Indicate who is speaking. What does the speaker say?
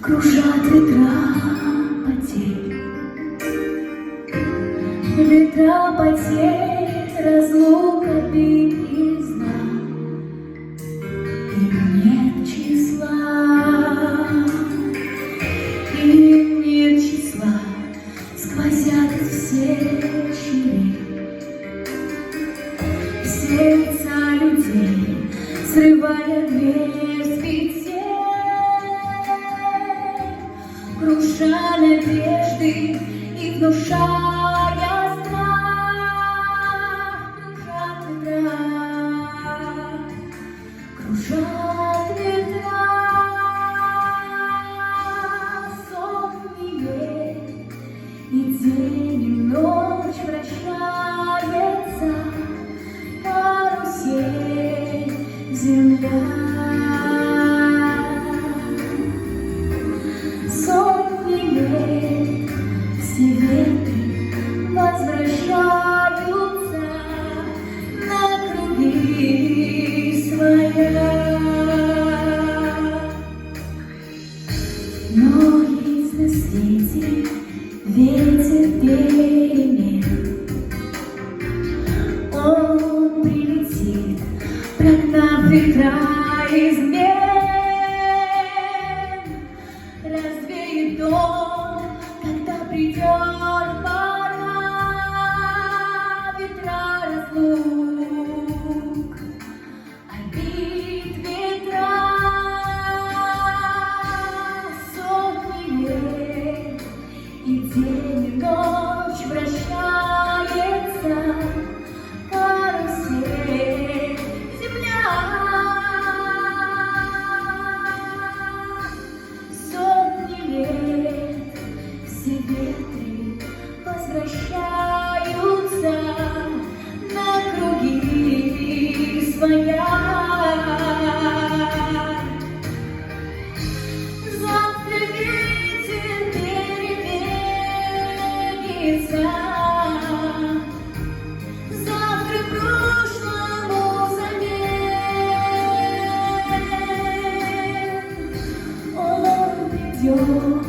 Speaker 1: Кружат ветра потерь, ветра потерь, разлук, обид и знак. Им нет числа, им нет числа, сквозят все щели. Сердца людей, срывая дверь с петель, круша надежды и внушая страх. Кружат ветра, сотни лет, и день и ночь вращается карусель земля. Сотни лет все ветры возвращаются на круги своя. Но есть на свете ветер перемен. Он прилетит, прогнав ветра измен. Развеет он, когда придет пора, ветра разлук, обид ветра. Сотни лет, и день и ночь вращается карусель земля. Все ветры возвращаются на круги своя. Завтра ветер переменится, завтра прошлому замен. Он придет